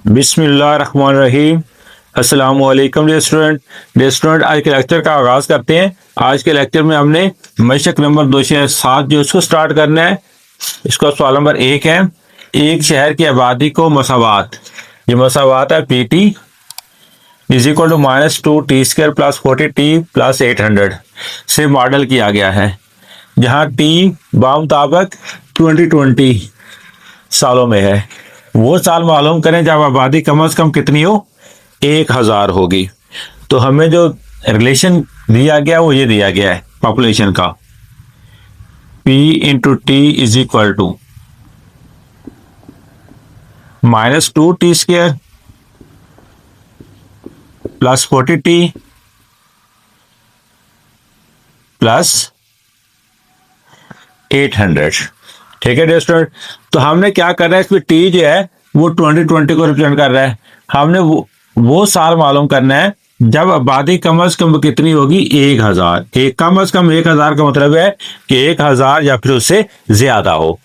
बिस्मिल्लाहिर्रहमानिर्रहीम। अस्सलाम वालेकुम डियर स्टूडेंट, आज के लेक्चर का आगाज़ करते हैं। आज के लेक्चर में हमने मशक नंबर 207 जो उसको स्टार्ट करना है। इसका सवाल नंबर 1 है, एक शहर की आबादी को मसावात, ये मसावात है P T is equal to -2t² plus 40t plus 800 से मॉडल किया गया है, जहाँ टी बामुताबिक 2020 सालों में है। वो साल मालूम करें जब आबादी कम से कम कितनी हो, 1000 होगी। तो हमें जो रिलेशन दिया गया वो ये दिया गया है पॉपुलेशन का, P into T is equal to -2t² plus 40t plus 800। ठीक है डियर स्टूडेंट, तो हमने क्या कर रहा है, इसमें टी जो है वो 2020 को रिप्रेजेंट कर रहा है। हमने वो साल मालूम करना है जब आबादी कम से कम कितनी होगी, 1000। कम से कम 1000 का मतलब है कि 1000 या फिर उससे ज्यादा हो।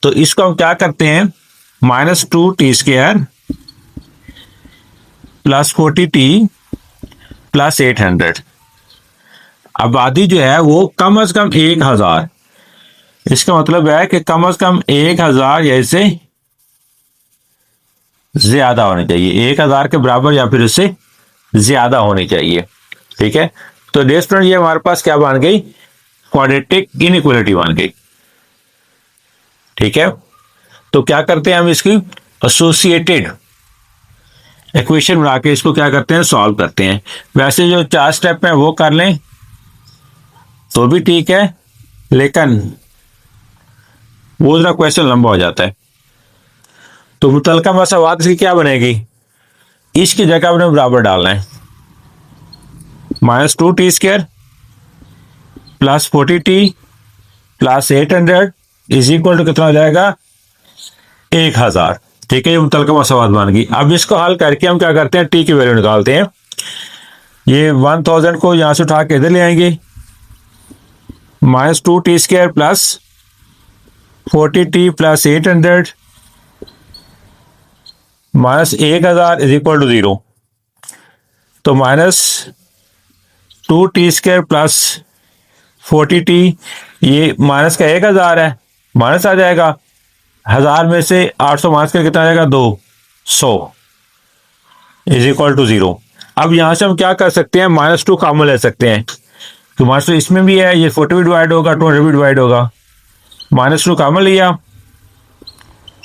तो इसको हम क्या करते हैं, -2t² प्लस 40t प्लस 800। आबादी जो है वो कम से कम 1000, इसका मतलब है कि कम से कम 1000 या इससे ज्यादा होनी चाहिए, 1000 के बराबर या फिर उससे ज्यादा होनी चाहिए। ठीक है, तो डियर स्टूडेंट ये हमारे पास क्या बन गई, क्वाड्रेटिक इनइक्वालिटी बन गई। ठीक है, तो क्या करते हैं हम इसकी एसोसिएटेड इक्वेशन बना के इसको क्या करते हैं, सॉल्व करते हैं। वैसे जो 4 स्टेप है वो कर लें तो भी ठीक है, लेकिन वो जरा क्वेश्चन लंबा हो जाता है। तो मुतलका मसावात इसकी क्या बनेगी, इसकी जगह अपने बराबर डालना है, -2t² plus 40t plus 800 is equal to कितना हो जाएगा, 1000। ठीक है, ये मुतलका मसावात बन गई। अब इसको हल करके हम क्या करते हैं, टी की वैल्यू निकालते हैं। ये 1000 को यहां से उठा के इधर ले आएंगे, -2t² plus 40t plus 800 -1000 is equal to 0। तो -2t² प्लस 40t, ये माइनस का 1000 है, माइनस आ जाएगा। 1000 में से 800 माइनस कर कितना आ जाएगा, 200 इज इक्वल टू 0। अब यहां से हम क्या कर सकते हैं, -2 कॉमन ले सकते हैं, तो -2 इसमें भी है, ये 40 भी डिवाइड होगा, 200 भी डिवाइड होगा। -2 कॉमन लिया,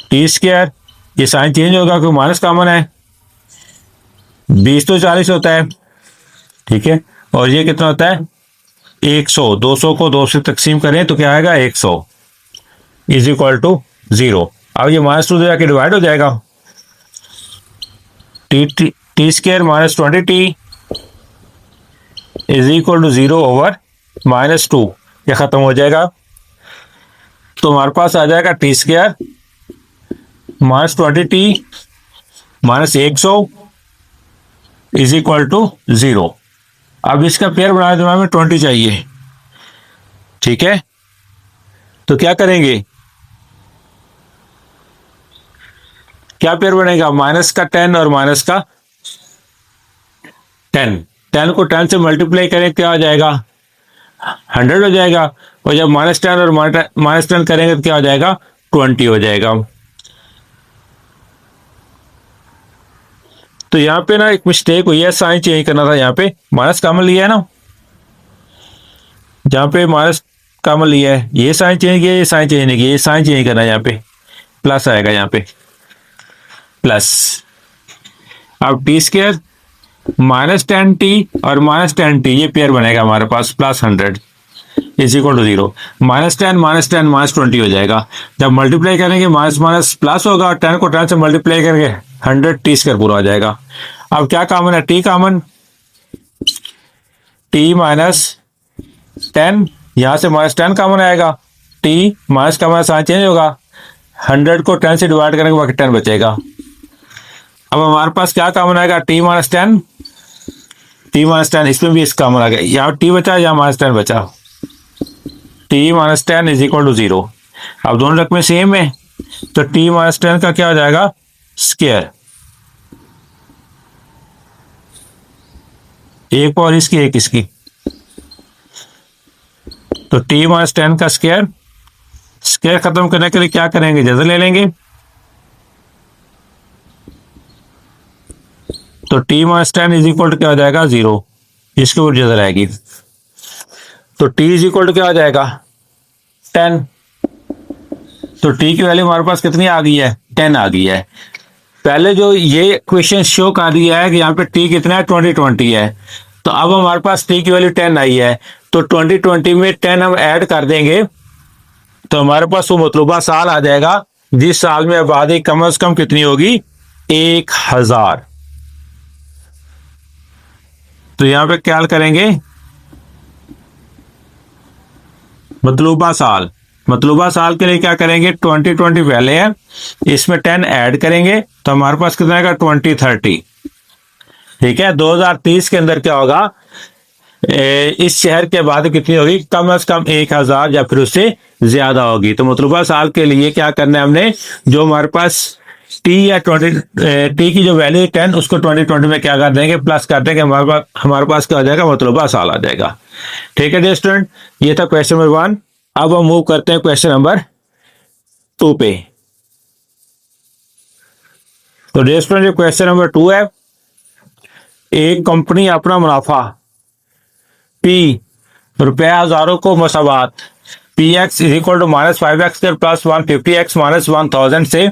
t², ये साइन चेंज होगा क्योंकि माइनस कॉमन है, 20 तो 40 होता है। ठीक है, और ये कितना होता है, 100। 200 को 2 से तकसीम करें तो क्या आएगा, 100 इज इक्वल टू 0। अब ये -2 जाके डिवाइड हो जाएगा, t² -20t is equal to 0 over -2, ये खत्म हो जाएगा। तो हमारे पास आ जाएगा t² -20t -100 is equal to 0। अब इसका पेयर बनाने के हमें 20 चाहिए। ठीक है, तो क्या करेंगे, क्या पेयर बनेगा, माइनस का 10 और माइनस का 10। 10 को 10 से मल्टीप्लाई करें क्या हो जाएगा, 100 हो जाएगा। और जब -10 और -10 करेंगे तो क्या हो जाएगा, 20 हो जाएगा। तो यहाँ पे ना एक मिस्टेक हुई है, साइन चेंज करना था, यहाँ पे माइनस कॉमन लिया है ना, जहाँ पे माइनस कॉमन लिया है ये साइन चेंज किया, ये साइन चेंज नहीं किया, ये साइन चेंज करना है, यहाँ पे प्लस आएगा, यहाँ पे प्लस। अब t² -10t और -10t ये पेयर बनेगा हमारे पास, प्लस 100 इज इक्वल टू 0। -10 -20 हो जाएगा। जब मल्टीप्लाई करेंगे माइनस माइनस प्लस होगा, और 10 को 10 से मल्टीप्लाई करके 100 t² पूरा हो जाएगा। अब क्या कॉमन है, t कॉमन, t -10, यहां से -10 कॉमन आएगा, t माइनस का माइनस साइन चेंज होगा, 100 को 10 से डिवाइड करेंगे बाकी 10 बचेगा। अब हमारे पास क्या कॉमन आएगा, t -10 इसमें भी इस कॉमन आ गया, यहाँ t बचा या -10 बचा, t -10 इज इक्वल टू 0। अब दोनों रकमें सेम है, तो t -10 का क्या हो जाएगा, स्क्वायर एक पावर इसकी एक इसकी, तो टी माइनस 10 का स्क्वायर, स्क्वायर खत्म करने के लिए क्या करेंगे, जजर ले लेंगे। तो T minus 10 is equal to क्या हो जाएगा, 0, इसके ऊपर जजर आएगी। तो टी इज इक्वल टू क्या हो जाएगा, 10। तो टी की वैल्यू हमारे पास कितनी आ गई है, 10 आ गई है। पहले जो ये क्वेश्चन शो कर दिया है कि यहाँ पे टी कितना है, 2020 है। तो अब हमारे पास टी की वैल्यू 10 आई है, तो 2020 में 10 हम ऐड कर देंगे तो हमारे पास वो मतलूबा साल आ जाएगा जिस साल में आबादी कम से कम कितनी होगी, 1000। तो यहां पे क्या करेंगे, मतलूबा साल, मतलूबा साल के लिए क्या करेंगे, 2020 पहले है, इसमें 10 ऐड करेंगे तो हमारे पास कितना आएगा, 2030। ठीक है, 2030 के अंदर क्या होगा, इस शहर के बाद कितनी होगी, कम से कम 1000 या फिर उससे ज्यादा होगी। तो मतलूबा साल के लिए क्या करना है हमने, जो हमारे पास टी या 20 टी की जो वैल्यू 10 उसको 2020 में क्या कर देंगे, प्लस कर देंगे, हमारे पास क्या हो जाएगा, मतलूबा साल आ जाएगा। ठीक है स्टूडेंट, ये था क्वेश्चन नंबर 1। अब हम मूव करते हैं क्वेश्चन नंबर 2 पे। तो स्टूडेंट जो क्वेश्चन नंबर 2 है, एक कंपनी अपना मुनाफा पी रुपया हजारों को मसावात P X is equal to -5x plus 150x -1000 से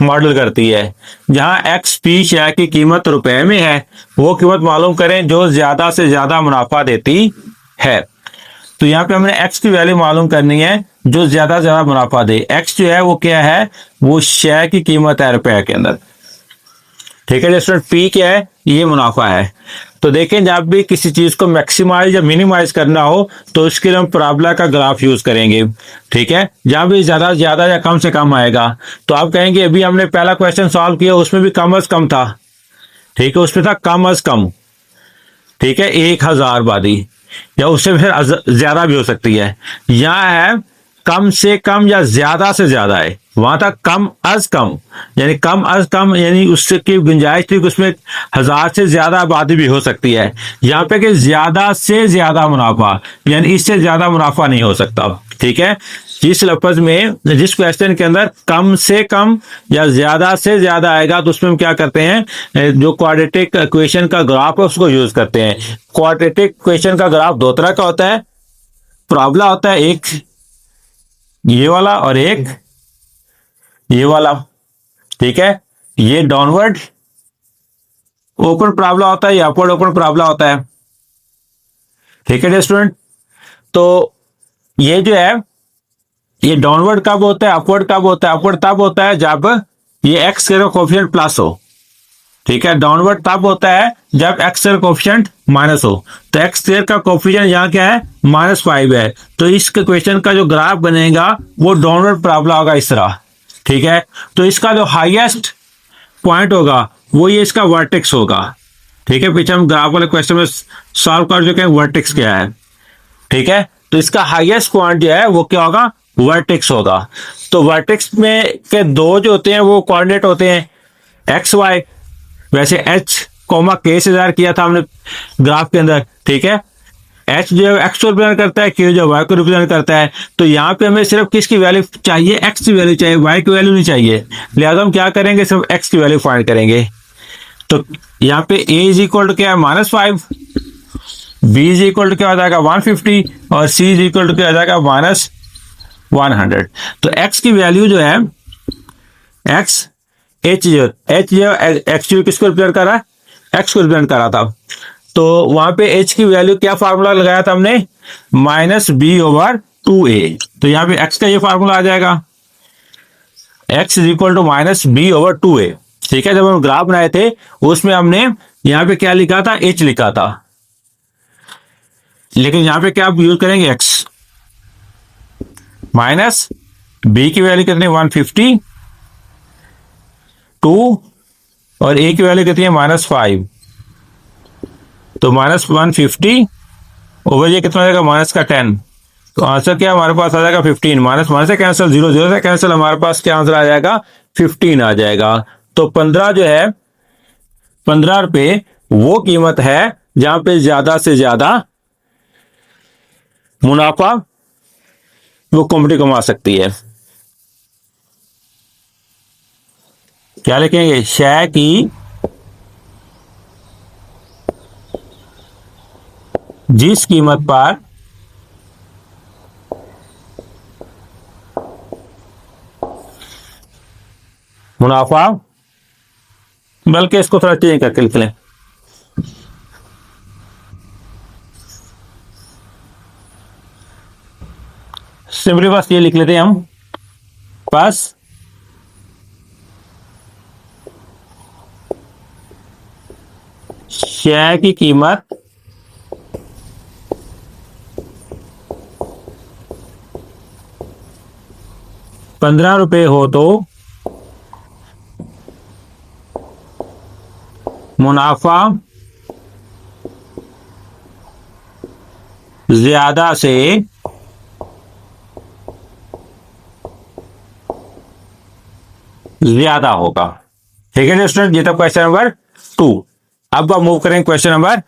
मॉडल करती है, जहां एक्स पी शेयर की कीमत रुपए में है, वो कीमत मालूम करें जो ज्यादा से ज्यादा मुनाफा देती है। तो यहाँ पे हमने एक्स की वैल्यू मालूम करनी है जो ज्यादा से ज्यादा मुनाफा दे। एक्स जो है वो क्या है, वो शेयर की कीमत है रुपए के अंदर। ठीक है स्टूडेंट, पी क्या है, ये मुनाफा है। तो देखें जब भी किसी चीज को मैक्सिमाइज या मिनिमाइज करना हो तो उसके लिए हम पैराबोला का ग्राफ यूज करेंगे। ठीक है, जहां भी ज्यादा या कम से कम आएगा तो आप कहेंगे अभी हमने पहला क्वेश्चन सॉल्व किया उसमें भी कम से कम था। ठीक है, उसमें था कम से कम, ठीक है, 1000 आबादी या उससे फिर ज्यादा भी हो सकती है। यहाँ है कम से कम या ज्यादा से ज्यादा है, वहां तक कम अज कम, यानी कम अज कम यानी उससे की गुंजाइश थी, उसमें 1000 से ज्यादा आबादी भी हो सकती है। यहाँ पे कि ज्यादा से ज्यादा मुनाफा, यानी इससे ज्यादा मुनाफा नहीं हो सकता। ठीक है, जिस लफ्ज में, जिस क्वेश्चन के अंदर कम से कम या ज्यादा से ज्यादा आएगा तो उसमें हम क्या करते हैं, जो क्वाड्रेटिक इक्वेशन का ग्राफ है उसको यूज करते हैं। क्वाड्रेटिक इक्वेशन का ग्राफ दो तरह का होता है, पैराबोला होता है, एक ये वाला और एक ये वाला। ठीक है, ये डाउनवर्ड ओपन पैराबोला होता है, या अपवर्ड ओपन पैराबोला होता है। ठीक है स्टूडेंट, तो ये जो है ये डाउनवर्ड कब होता है, अपवर्ड कब होता है, अपवर्ड तब होता है जब ये एक्स का कोएफिशिएंट प्लस हो। ठीक है, डाउनवर्ड तब होता है जब एक्स का कोएफिशिएंट माइनस हो। तो एक्स स्क्वायर का कोएफिशिएंट यहाँ क्या है, -5 है। तो इस क्वेश्चन का जो ग्राफ बनेगा वो डाउनवर्ड पैराबोला होगा इस तरह। ठीक है, तो इसका जो हाईएस्ट पॉइंट होगा वो ये इसका वर्टेक्स होगा। ठीक है, पीछे हम ग्राफ वाले क्वेश्चन में सॉल्व कर चुके हैं वर्टेक्स क्या है। ठीक है, तो इसका हाईएस्ट पॉइंट जो है वो क्या होगा, वर्टेक्स होगा। तो वर्टेक्स में के दो जो होते हैं वो कोऑर्डिनेट होते हैं एक्स वाई, वैसे एच कोमा के से ज़ाहिर किया था हमने ग्राफ के अंदर। ठीक है, एच जो है एक्स को रिप्रेजेंट करता है, के जो वाई को रिप्रेजेंट करता है। तो यहाँ पे हमें सिर्फ किसकी वैल्यू चाहिए, एक्स की वैल्यू चाहिए, वाई की वैल्यू नहीं चाहिए। लिहाजा हम क्या करेंगे, सिर्फ एक्स की वैल्यू फाइंड करेंगे। तो यहाँ पे ए इज इक्वल टू क्या है, -5, बी इज इक्वल टू क्या हो जाएगा 150 और सी इज इक्वल टू क्या हो जाएगा -100। तो एक्स की वैल्यू जो है एक्स एच जो एक्स जो किसको रिप्रेजेंट कर रहा है, एक्स को रिप्रेजेंट कर रहा था। तो वहां पे एच की वैल्यू क्या फार्मूला लगाया था हमने, -b/2a। तो यहाँ पे एक्स का ये फार्मूला आ जाएगा, x is equal to -b/2a। ठीक है, जब हम ग्राफ बनाए थे उसमें हमने यहाँ पे क्या लिखा था, h लिखा था, लेकिन यहाँ पे क्या आप यूज करेंगे, x माइनस b की वैल्यू कितनी 150, 2 और a की वैल्यू कितनी है -5। तो -150 ओवर ये कितना हो जाएगा, माइनस का 10। तो आंसर क्या हमारे पास आ जाएगा 15। माइनस माइनस से कैंसिल, 0 0 से कैंसिल, हमारे पास क्या आंसर आ जाएगा 15 आ जाएगा। तो 15 जो है 15 रुपए वो कीमत है जहां पे ज्यादा से ज्यादा मुनाफा वो कंपनी कमा सकती है। क्या लिखेंगे? शेयर की जिस कीमत पर मुनाफा, बल्कि इसको थोड़ा चेंज करके लिख लें, सिंपली बस ये लिख लेते हैं हम, बस शेयर की कीमत ₹15 हो तो मुनाफा ज्यादा से ज्यादा होगा। ठीक है स्टूडेंट, ये तो क्वेश्चन नंबर 2। अब हम मूव करेंगे क्वेश्चन नंबर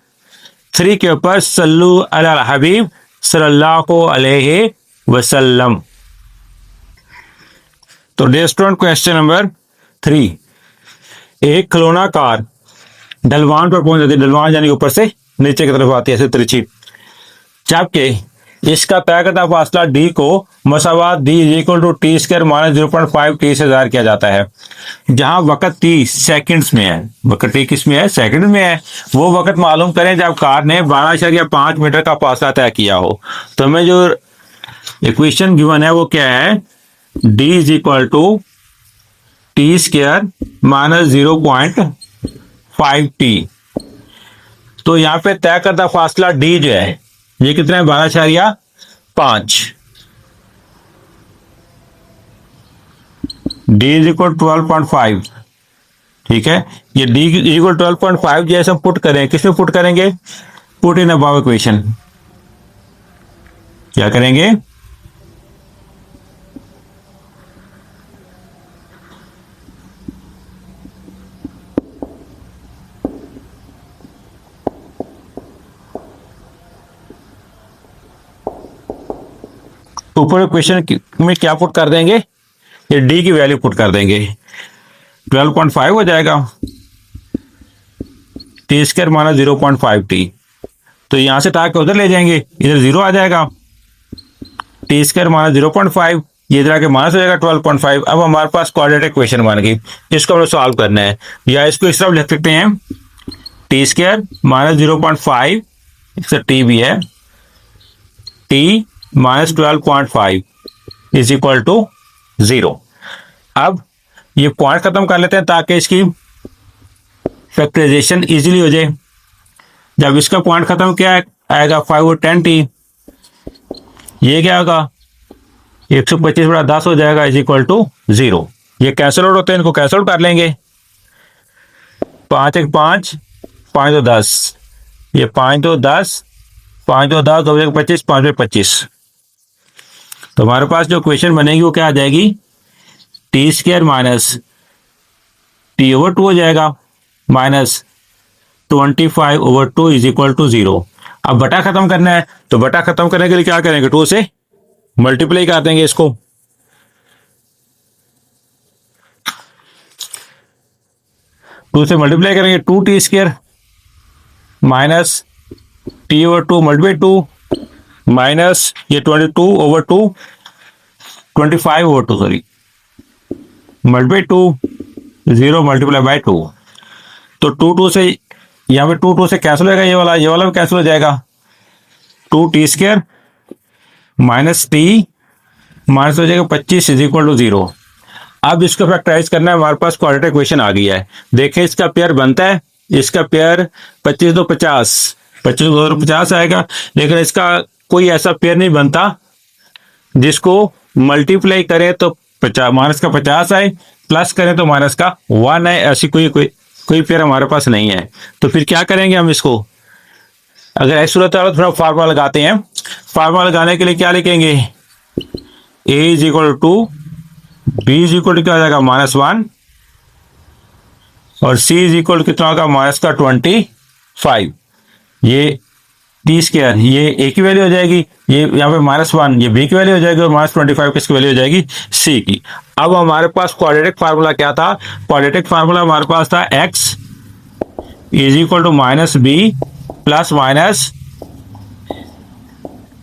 3 के ऊपर। सल्लु अला हबीब सल्लल्लाहु अलैहि वसल्लम। तो डियर स्टूडेंट, क्वेश्चन नंबर 3, एक खिलौना कार ढलवान पर पहुंच जाती है। ढलवान यानी ऊपर से नीचे की तरफ आती है ऐसे तिरछी, जबकि इसका तय करता फासला डी को मसावात D equal to T square minus 0.5 T से ज़ाहिर किया जाता है। जहां वक्त टी सेकंड्स में है, वक्त टी किस में है? सेकंड में है। वो वक्त मालूम करें जब कार ने 12.5 मीटर का फासला तय किया हो। तो हमें जो इक्वेशन गिवन है वो क्या है? D is equal to T square minus 0.5 T. तो यहाँ पे तय करता फासला डी जो है ये कितना है? 12.5। D is equal 12.5। ठीक है, ये डी इक्वल 12.5 जैसे हम पुट करें, किसमें पुट करेंगे? Put in above equation. क्या करेंगे? ऊपर इक्वेशन में क्या पुट कर देंगे? ये डी की वैल्यू पुट कर देंगे। 12.5 हो जाएगा, टी स्क्वायर माइनस 0.5 टी। तो यहां से टाक उधर ले जाएंगे, इधर 0 आ जाएगा। टी स्क्वायर माइनस 0.5, ये इधर आके माइनस हो जाएगा 12.5। अब हमारे पास क्वाड्रेटिक इक्वेशन बन गई, इसको हमें सॉल्व करना है। या इसको इस तरफ लिख सकते हैं, टी स्क्वायर माइनस 0.5, इसका टी भी है, T minus 12.5 is equal to 0। अब ये पॉइंट खत्म कर लेते हैं ताकि इसकी फैक्टराइजेशन इजीली हो जाए। जब इसका पॉइंट खत्म क्या आएगा? 5 और 10 टी। ये क्या होगा? 125 बटा 10 हो जाएगा इज इक्वल टू 0। ये कैंसिल आउट होते हैं, इनको कैंसिल कर लेंगे। 5 1 5, 5 2 10, ये 5 2 10, 5 2 10, 2 1 25, 5 2 25। तो हमारे पास जो क्वेश्चन बनेगी वो क्या आ जाएगी? T square minus T over 2 हो जाएगा, minus 25 over 2 is equal to 0। अब बटा खत्म करना है, तो बटा खत्म करने के लिए क्या करेंगे? 2 से मल्टीप्लाई कर देंगे इसको। टू से मल्टीप्लाई करेंगे, 2 T square minus T over 2 multiply 2 minus ये 22 over 2, 25 over 2 sorry, multiply 2, 0 multiply by 2। तो 2 से यहाँ पे 2 से कैंसिल होगा, ये वाला भी कैंसिल हो जाएगा। 2 T square minus T minus हो जाएगा 25 इज इक्वल टू 0। अब इसको फैक्टराइज करना है, हमारे पास क्वाड्रेटिक इक्वेशन आ गई है। देखें इसका पेयर बनता है, इसका पेयर 25 2 50, 25 2 50 आएगा। लेकिन इसका कोई ऐसा पेयर नहीं बनता जिसको मल्टीप्लाई करें तो माइनस का 50 आए, प्लस करें तो माइनस का 1 आए। ऐसी कोई पेयर हमारे पास नहीं है। तो फिर क्या करेंगे हम इसको? अगर ऐसी सूरत है तो थोड़ा फार्मूला लगाते हैं। फार्मूला लगाने के लिए क्या लिखेंगे? A is equal to B is equal to क्या हो जाएगा? -1, और सी इज इक्वल टू कितना होगा? -25। ये टी स्क्वायर, ये ए की वैल्यू हो जाएगी, ये यहाँ पे -1 ये बी की वैल्यू हो जाएगी, और -25 किसकी वैल्यू हो जाएगी, सी की। अब हमारे पास क्वाड्रेटिक फार्मूला क्या था, क्वाड्रेटिक फार्मूला हमारे पास था x is equal to -b plus minus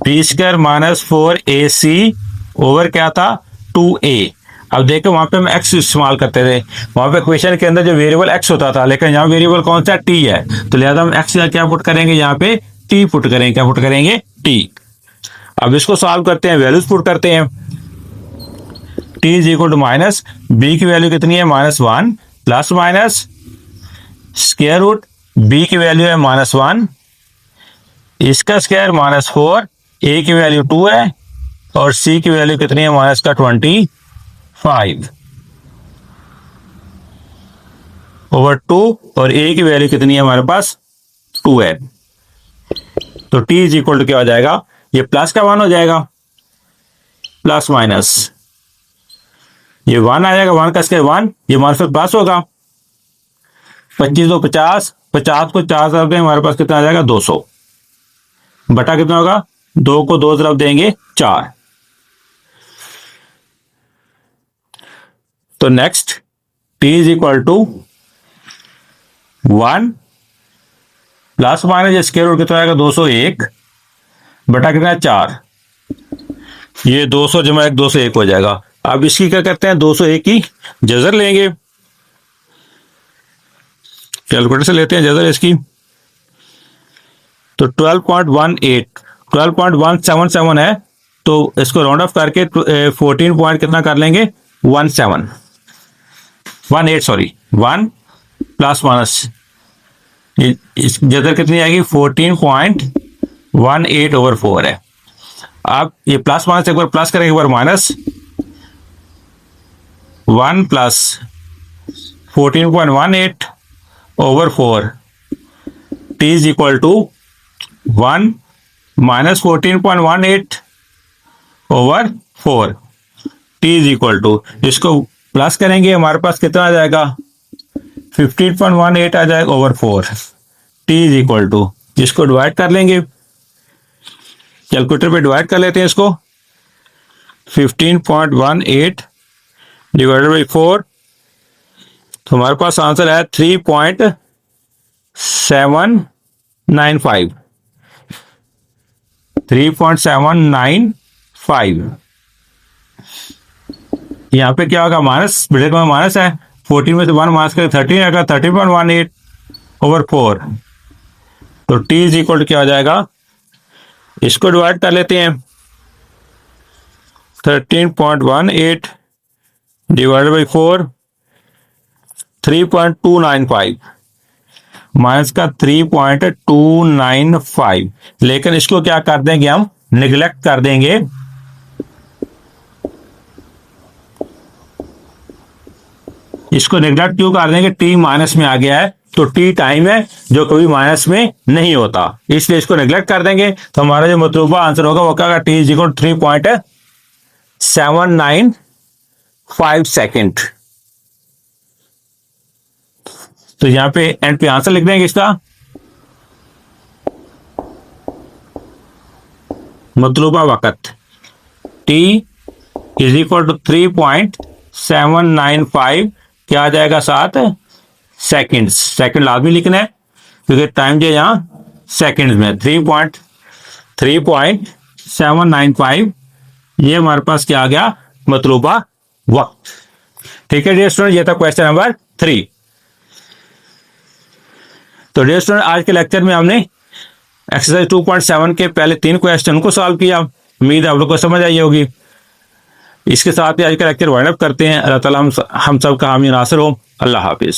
B square -4ac over क्या था 2a। अब देखो वहां पे हम x इस्तेमाल करते थे, वहां पे क्वेश्चन के अंदर जो वेरिएबल x होता था, लेकिन यहाँ वेरिएबल कौन सा t है, तो लिहाजा हम x क्या पुट करेंगे, यहाँ पे t पुट करेंगे, क्या पुट करेंगे t। अब इसको सॉल्व करते हैं, वैल्यूज पुट करते हैं। t is equal to minus B की वैल्यू कितनी है -1 plus minus square root B की वैल्यू है -1, इसका स्क्वायर -4, a की वैल्यू 2 है और c की वैल्यू कितनी है -25 ओवर 2, और a की वैल्यू कितनी है हमारे पास 2 है। तो t इज इक्वल टू क्या हो जाएगा, ये प्लस का 1 हो जाएगा, प्लस माइनस ये 1 आ जाएगा, 1 का स्क्वायर 1, ये हमारे पास प्लस होगा, 25 2 50, 50 को 4 तरफ दें हमारे पास कितना आ जाएगा 200, बटा कितना होगा, 2 को 2 तरफ देंगे 4। तो next t is equal to 1 plus minus square root कितना आएगा 201 बटा कितना 4, ये 200 जमा 1 201 हो जाएगा। अब इसकी क्या करते हैं, 201 की जजर लेंगे, कैलकुलेटर से लेते हैं जजर इसकी। तो 12.177 है, तो इसको राउंड ऑफ करके 14 पॉइंट कितना कर लेंगे 18 सॉरी 1 प्लस माइनस इस जगह कितनी आएगी 14.18 ओवर 4 है। अब ये प्लस माइनस एक बार प्लस करेंगे, एक बार माइनस 1 प्लस 14.18 over 4 t is equal to 1 minus 14.18 over 4 t is equal to, इसको प्लस करेंगे हमारे पास कितना आ जाएगा 15.18 आ जाएगा over 4, t is equal to, इसको डिवाइड कर लेंगे, कैलकुलेटर पे डिवाइड कर लेते हैं इसको, 15.18 डिवाइडेड बाई 4, तो हमारे पास आंसर है 3.795 यहाँ पे क्या होगा माइनस, ब्रैकेट में माइनस है, 14 में से 1 माइनस करके 13 आएगा, 13.18 ओवर 4, तो t इज इक्वल टू क्या हो जाएगा, इसको डिवाइड कर लेते हैं, 13.18 डिवाइडेड बाई 4 3.295 माइनस का 3.295, लेकिन इसको क्या कर देंगे हम निगलेक्ट कर देंगे, इसको निगलेक्ट क्यों कर देंगे, t माइनस में आ गया है, तो t टाइम है जो कभी माइनस में नहीं होता, इसलिए इसको निगलेक्ट कर देंगे। तो हमारा जो मतलूबा आंसर होगा वो क्या होगा, t इज इक्वल 3.795 सेकेंड। तो यहाँ पे एंड पे आंसर लिख देंगे इसका, मतलूबा वक्त t इज इक्वल टू 3.795 क्या आ जाएगा 7 सेकेंड्स, सेकंड लाजमी लिखना है क्योंकि टाइम जो यहाँ सेकेंड्स में 3.795 ये हमारे पास क्या आ गया मतलूबा वक्त। ठीक है डियर स्टूडेंट, ये था क्वेश्चन नंबर 3। तो डियर स्टूडेंट आज के लेक्चर में हमने एक्सरसाइज 2.7 के पहले 3 क्वेश्चन को सॉल्व किया, उम्मीद है आप लोग को समझ आई होगी। इसके साथ ही आज का लेक्चर वाइंड अप करते हैं। अल्लाह ताला हम सब का हामी नासिर हो। अल्लाह हाफिज।